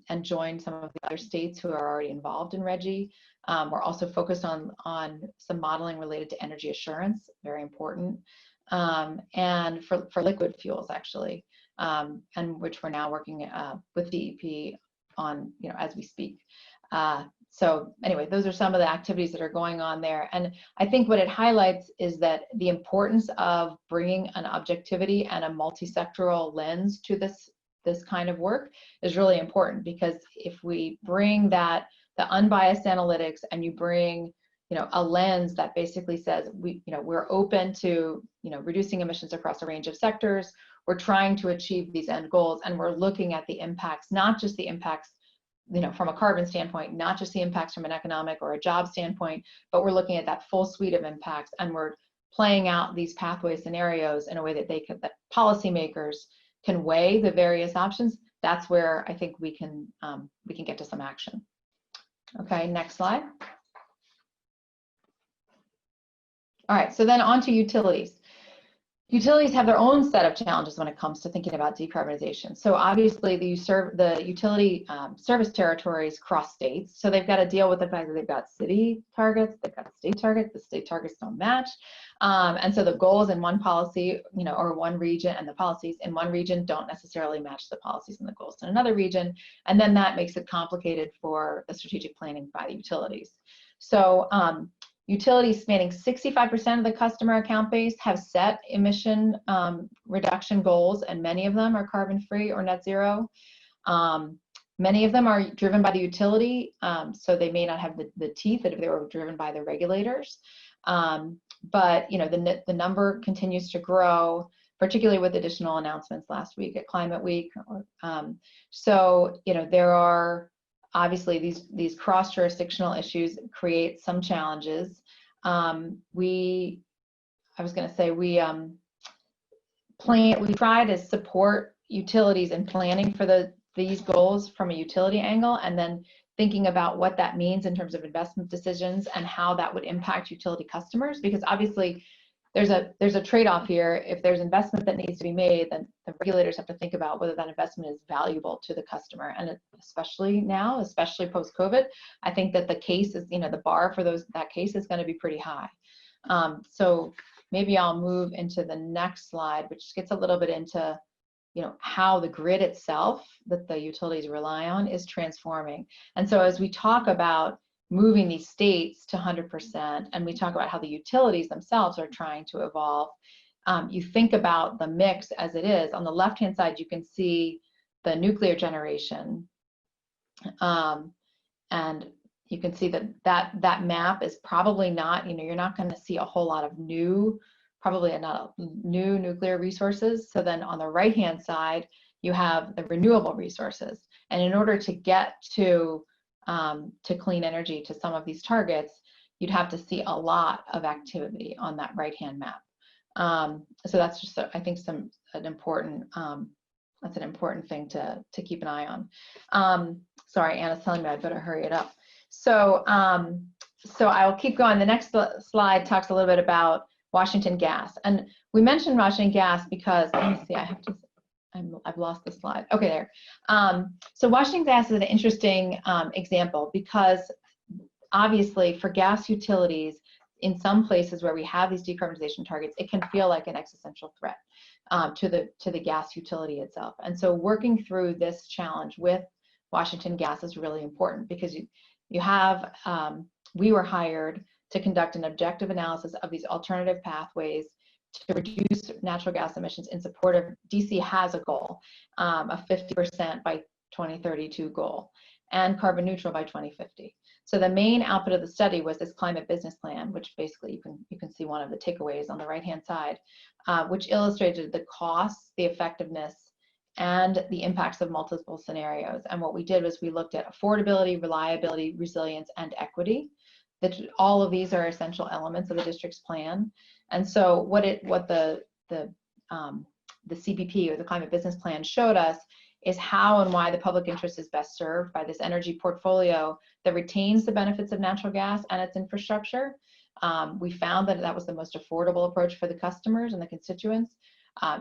and join some of the other states who are already involved in RGGI. We're also focused on some modeling related to energy assurance, very important, and for liquid fuels, actually, and which we're now working with DEP on, as we speak. So anyway, those are some of the activities that are going on there. And I think what it highlights is that the importance of bringing an objectivity and a multi-sectoral lens to this kind of work is really important, because if we bring the unbiased analytics, and you bring, a lens that basically says we're open to, reducing emissions across a range of sectors, we're trying to achieve these end goals, and we're looking at the impacts, not just the impacts from a carbon standpoint, not just the impacts from an economic or a job standpoint, but we're looking at that full suite of impacts, and we're playing out these pathway scenarios in a way that that policymakers can weigh the various options. That's where I think we can get to some action. Okay, next slide. All right, so then on to utilities. Utilities have their own set of challenges when it comes to thinking about decarbonization. So obviously the utility service territories cross states. So they've got to deal with the fact that they've got city targets, they've got state targets, the state targets don't match. And so the goals in one policy, or one region, and the policies in one region don't necessarily match the policies and the goals in another region. And then that makes it complicated for the strategic planning by the utilities. So utilities spanning 65% of the customer account base have set emission reduction goals, and many of them are carbon-free or net zero. Many of them are driven by the utility, so they may not have the teeth that if they were driven by the regulators. But the number continues to grow, particularly with additional announcements last week at Climate Week. So there are obviously these cross-jurisdictional issues create some challenges. We try to support utilities in planning for these goals from a utility angle, and then thinking about what that means in terms of investment decisions and how that would impact utility customers, because obviously there's a trade-off here. If there's investment that needs to be made, then the regulators have to think about whether that investment is valuable to the customer. And especially now, especially post-COVID, I think that the case is, the bar for that case is going to be pretty high. So maybe I'll move into the next slide, which gets a little bit into, how the grid itself that the utilities rely on is transforming. And so as we talk about moving these states to 100%, and we talk about how the utilities themselves are trying to evolve, you think about the mix as it is. On the left-hand side, you can see the nuclear generation. And you can see that map is probably not, you're not going to see a whole lot of probably not new nuclear resources. So then on the right-hand side, you have the renewable resources. And in order to get to clean energy, to some of these targets, you'd have to see a lot of activity on that right-hand map. So that's just, I think, an important thing to keep an eye on. Sorry, Anna's telling me I better hurry it up. So I'll keep going. The next slide talks a little bit about Washington Gas, and we mentioned Washington Gas because, let me see, I've lost the slide. Okay, there. So Washington Gas is an interesting example because obviously for gas utilities, in some places where we have these decarbonization targets, it can feel like an existential threat to the gas utility itself. And so working through this challenge with Washington Gas is really important because we were hired to conduct an objective analysis of these alternative pathways to reduce natural gas emissions in support of, DC has a goal, a 50% by 2032 goal, and carbon neutral by 2050. So the main output of the study was this climate business plan, which basically you can see one of the takeaways on the right-hand side, which illustrated the costs, the effectiveness, and the impacts of multiple scenarios. And what we did was we looked at affordability, reliability, resilience, and equity. All of these are essential elements of the district's plan. And so what the CBP, or the climate business plan, showed us is how and why the public interest is best served by this energy portfolio that retains the benefits of natural gas and its infrastructure. We found that was the most affordable approach for the customers and the constituents.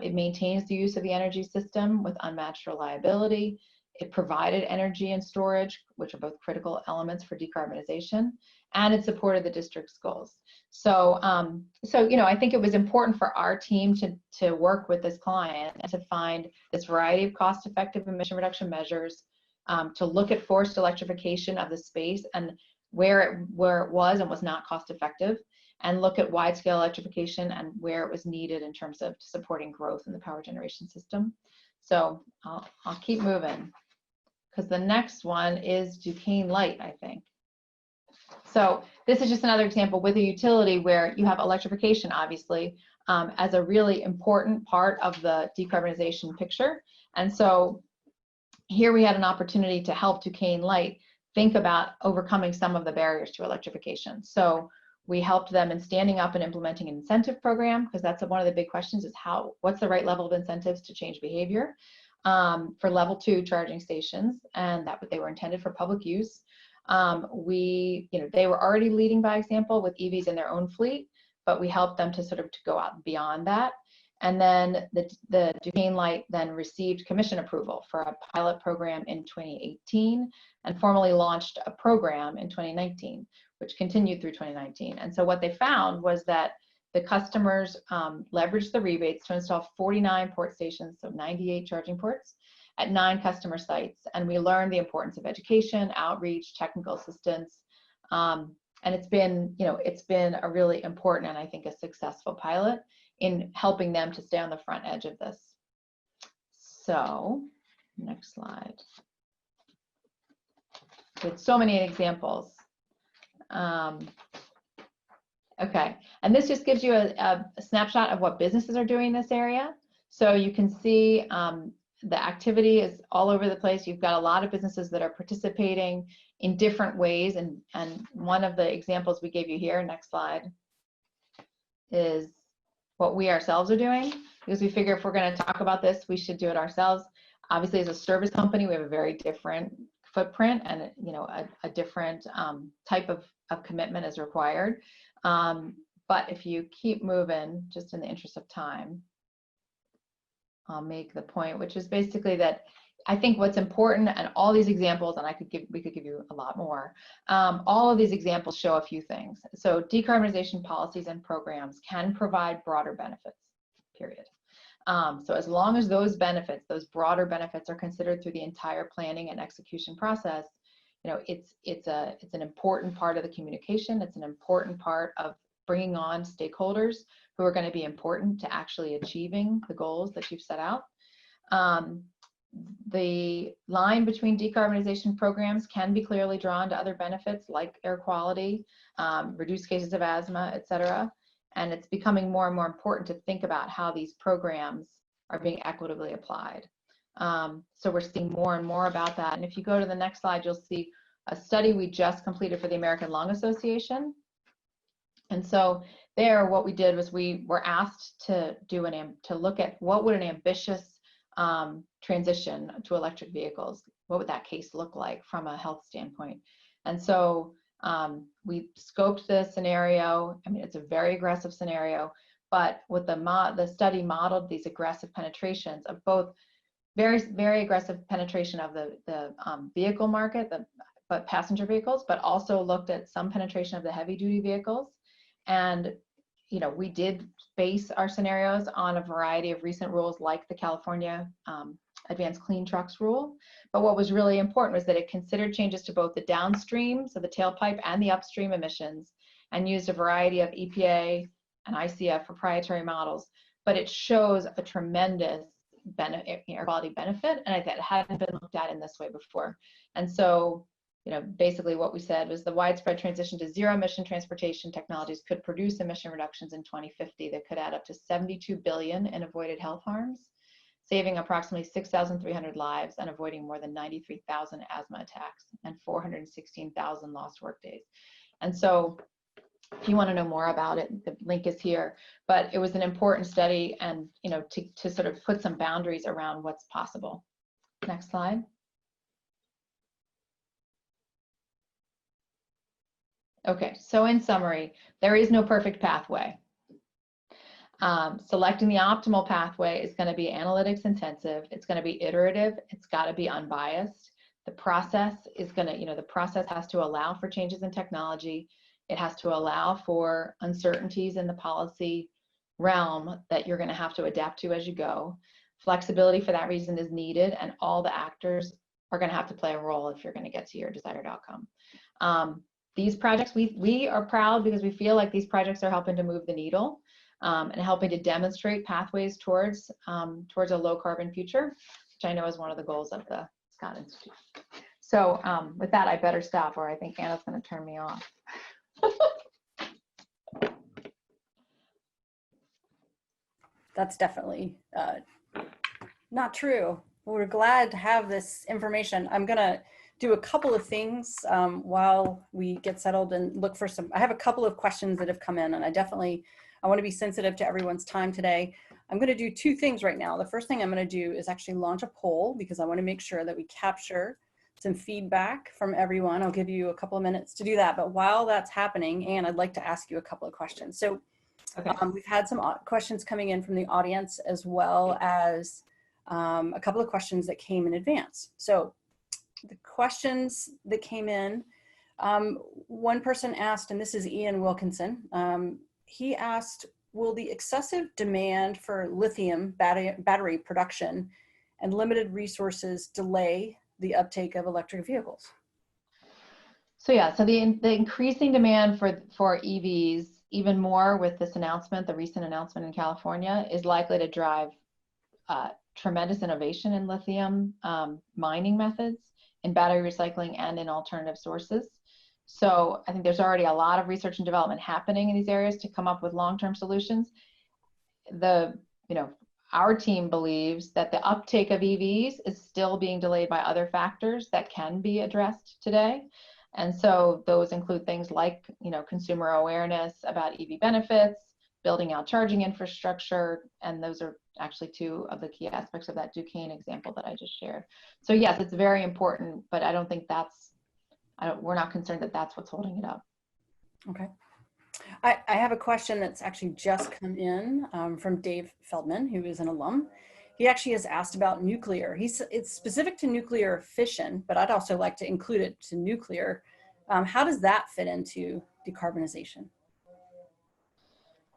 It maintains the use of the energy system with unmatched reliability. It provided energy and storage, which are both critical elements for decarbonization, and it supported the district's goals. So, I think it was important for our team to work with this client and to find this variety of cost-effective emission reduction measures, to look at forced electrification of the space and where it was and was not cost-effective, and look at wide-scale electrification and where it was needed in terms of supporting growth in the power generation system. So I'll keep moving, because the next one is Duquesne Light, I think. So this is just another example with a utility where you have electrification, obviously, as a really important part of the decarbonization picture. And so here we had an opportunity to help Duquesne Light think about overcoming some of the barriers to electrification. So we helped them in standing up and implementing an incentive program, because that's one of the big questions, is what's the right level of incentives to change behavior for level 2 charging stations, and that they were intended for public use. They were already leading by example with EVs in their own fleet, but we helped them to sort of to go out beyond that. And then the Duquesne Light then received commission approval for a pilot program in 2018 and formally launched a program in 2019, which continued through 2019. And so what they found was that the customers leveraged the rebates to install 49 port stations, so 98 charging ports, at 9 customer sites. And we learned the importance of education, outreach, technical assistance. And it's been a really important and I think a successful pilot in helping them to stay on the front edge of this. So, next slide. With so many examples. Okay, and this just gives you a snapshot of what businesses are doing in this area. So you can see the activity is all over the place. You've got a lot of businesses that are participating in different ways, and one of the examples we gave you here, next slide, is what we ourselves are doing, because we figure if we're going to talk about this, we should do it ourselves. Obviously, as a service company, we have a very different footprint, and a different type of commitment is required. But if you keep moving, just in the interest of time, I'll make the point, which is basically that I think what's important, and all these examples, and we could give you a lot more, all of these examples show a few things. So decarbonization policies and programs can provide broader benefits, period. So as long as those benefits, those broader benefits, are considered through the entire planning and execution process, it's an important part of the communication. It's an important part of bringing on stakeholders who are going to be important to actually achieving the goals that you've set out. The line between decarbonization programs can be clearly drawn to other benefits like air quality, reduced cases of asthma, et cetera. And it's becoming more and more important to think about how these programs are being equitably applied. So we're seeing more and more about that. And if you go to the next slide, you'll see a study we just completed for the American Lung Association. And so there, what we did was we were asked to look at what would an ambitious transition to electric vehicles, what would that case look like from a health standpoint? And so we scoped the scenario. I mean, it's a very aggressive scenario, but with the study modeled these aggressive penetrations of both very aggressive penetration of the vehicle market, but passenger vehicles, but also looked at some penetration of the heavy duty vehicles. And we did base our scenarios on a variety of recent rules like the California Advanced Clean Trucks rule. But what was really important was that it considered changes to both the downstream, so the tailpipe, and the upstream emissions, and used a variety of EPA and ICF proprietary models. But it shows a tremendous air quality benefit, and it hadn't been looked at in this way before. And so, basically what we said was the widespread transition to zero emission transportation technologies could produce emission reductions in 2050 that could add up to 72 billion in avoided health harms, saving approximately 6,300 lives and avoiding more than 93,000 asthma attacks and 416,000 lost work days. And so if you want to know more about it, the link is here. But it was an important study, and to sort of put some boundaries around what's possible. Next slide. Okay, so in summary, there is no perfect pathway. Selecting the optimal pathway is going to be analytics intensive. It's going to be iterative. It's got to be unbiased. The process is going to, the process has to allow for changes in technology. It has to allow for uncertainties in the policy realm that you're going to have to adapt to as you go. Flexibility for that reason is needed, and all the actors are going to have to play a role if you're going to get to your desired outcome. These projects, we are proud because we feel like these projects are helping to move the needle and helping to demonstrate pathways towards a low carbon future, which I know is one of the goals of the Scott Institute. So with that, I better stop, or I think Anna's going to turn me off. That's definitely not true. We're glad to have this information. I'm going to do a couple of things while we get settled and look for some. I have a couple of questions that have come in, and I want to be sensitive to everyone's time today. I'm going to do two things right now. The first thing I'm going to do is actually launch a poll, because I want to make sure that we capture some feedback from everyone. I'll give you a couple of minutes to do that. But while that's happening, Anne, I'd like to ask you a couple of questions. So okay. We've had some questions coming in from the audience, as well as a couple of questions that came in advance. So the questions that came in, one person asked, and this is Ian Wilkinson, he asked, will the excessive demand for lithium battery production and limited resources delay the uptake of electric vehicles? So yeah, so the increasing demand for EVs, even more with this announcement, the recent announcement in California, is likely to drive tremendous innovation in lithium mining methods, in battery recycling, and in alternative sources. So I think there's already a lot of research and development happening in these areas to come up with long-term solutions. Our team believes that the uptake of EVs is still being delayed by other factors that can be addressed today. And so those include things like, consumer awareness about EV benefits, building out charging infrastructure, and those are actually two of the key aspects of that Duquesne example that I just shared. So yes, it's very important, but I don't think we're not concerned that that's what's holding it up. Okay. I have a question that's actually just come in from Dave Feldman, who is an alum. He actually has asked about nuclear. It's specific to nuclear fission, but I'd also like to include it to nuclear. How does that fit into decarbonization?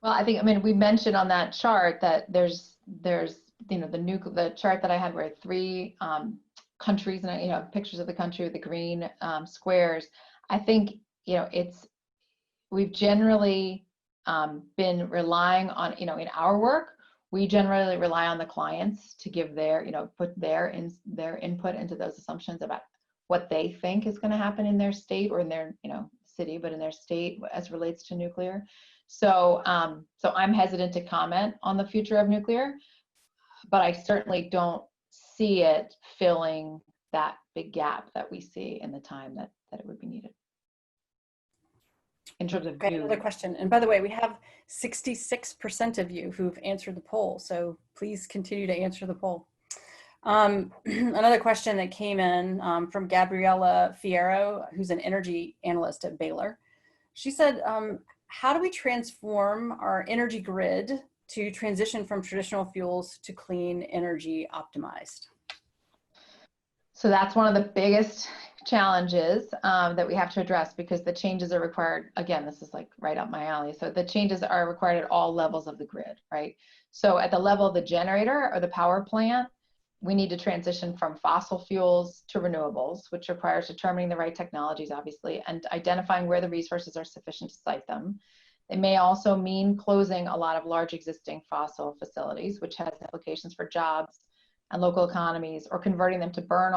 Well, we mentioned on that chart that there's the chart that I had where three countries, and pictures of the country with the green squares. I think we've generally been relying on, in our work, we generally rely on the clients to give their, put their input into those assumptions about what they think is going to happen in their state or in their, city, but in their state as relates to nuclear. So, so I'm hesitant to comment on the future of nuclear, but I certainly don't see it filling that big gap that we see in the time that it would be needed. In terms of okay, another question. And by the way, we have 66% of you who've answered the poll, so please continue to answer the poll. Another question that came in from Gabriella Fierro, who's an energy analyst at Baylor. She said, how do we transform our energy grid to transition from traditional fuels to clean energy optimized? So that's one of the biggest challenges that we have to address, because the changes are required. Again, this is like right up my alley. So the changes are required at all levels of the grid, right? So at the level of the generator or the power plant, we need to transition from fossil fuels to renewables, which requires determining the right technologies, obviously, and identifying where the resources are sufficient to site them. It may also mean closing a lot of large existing fossil facilities, which has implications for jobs and local economies, or converting them to burn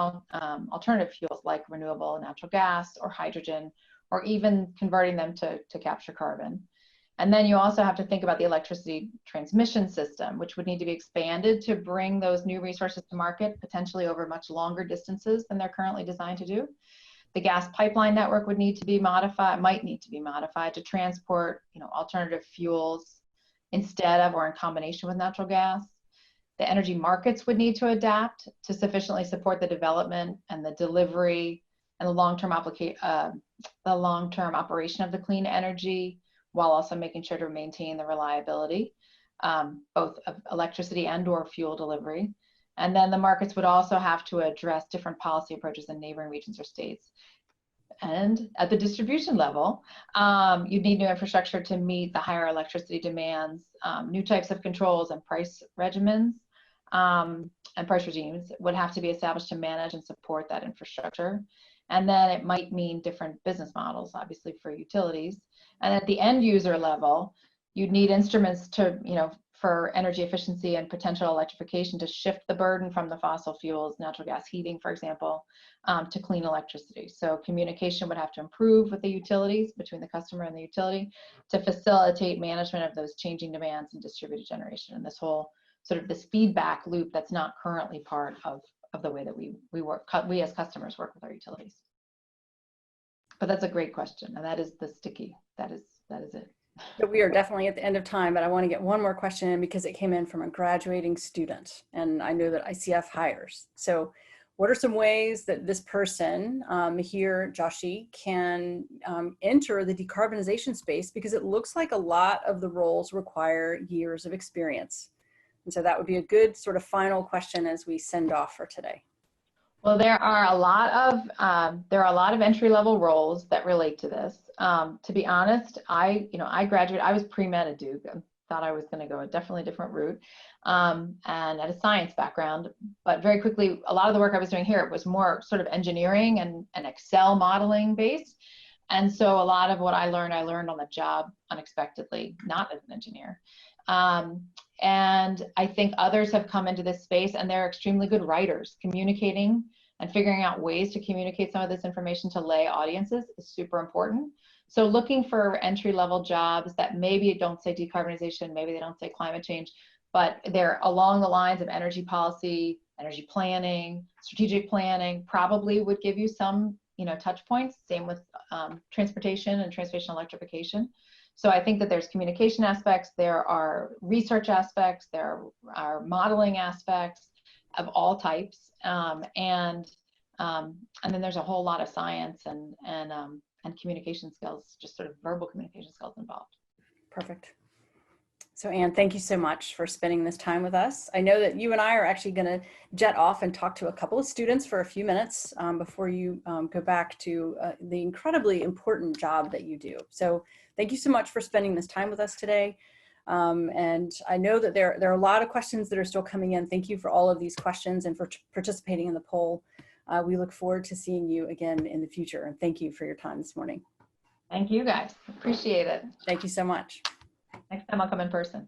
alternative fuels like renewable natural gas or hydrogen, or even converting them to capture carbon. And then you also have to think about the electricity transmission system, which would need to be expanded to bring those new resources to market, potentially over much longer distances than they're currently designed to do. The gas pipeline network would need to be modified, might need to be modified to transport, alternative fuels instead of or in combination with natural gas. The energy markets would need to adapt to sufficiently support the development and the delivery and the long-term operation of the clean energy, while also making sure to maintain the reliability, both of electricity and or fuel delivery. And then the markets would also have to address different policy approaches in neighboring regions or states. And at the distribution level, you'd need new infrastructure to meet the higher electricity demands. New types of controls and price regimens and price regimes would have to be established to manage and support that infrastructure. And then it might mean different business models, obviously, for utilities. And at the end user level, you'd need instruments to, for energy efficiency and potential electrification to shift the burden from the fossil fuels, natural gas heating, for example, to clean electricity. So communication would have to improve with the utilities, between the customer and the utility, to facilitate management of those changing demands and distributed generation, and this whole sort of this feedback loop that's not currently part of the way that we as customers work with our utilities. But that's a great question, and that is the sticky. That is it. So we are definitely at the end of time, but I want to get one more question in because it came in from a graduating student, and I know that ICF hires. So what are some ways that this person here, Joshi, can enter the decarbonization space? Because it looks like a lot of the roles require years of experience. And so that would be a good sort of final question as we send off for today. Well, there are a lot of entry-level roles that relate to this. To be honest, I graduated. I was pre-med at Duke. I thought I was going to go a definitely different route, and had a science background. But very quickly, a lot of the work I was doing here was more sort of engineering and Excel modeling based. And so a lot of what I learned on the job unexpectedly, not as an engineer. And I think others have come into this space and they're extremely good writers. Communicating and figuring out ways to communicate some of this information to lay audiences is super important. So looking for entry-level jobs that maybe don't say decarbonization, maybe they don't say climate change, but they're along the lines of energy policy, energy planning, strategic planning, probably would give you some, touch points. Same with transportation and transportation electrification. So I think that there's communication aspects, there are research aspects, there are modeling aspects of all types, and then there's a whole lot of science and communication skills, just sort of verbal communication skills involved. Perfect. So Anne, thank you so much for spending this time with us. I know that you and I are actually going to jet off and talk to a couple of students for a few minutes before you go back to the incredibly important job that you do. So thank you so much for spending this time with us today. And I know that there are a lot of questions that are still coming in. Thank you for all of these questions and for participating in the poll. We look forward to seeing you again in the future. And thank you for your time this morning. Thank you guys. Appreciate it. Thank you so much. Next time I'll come in person.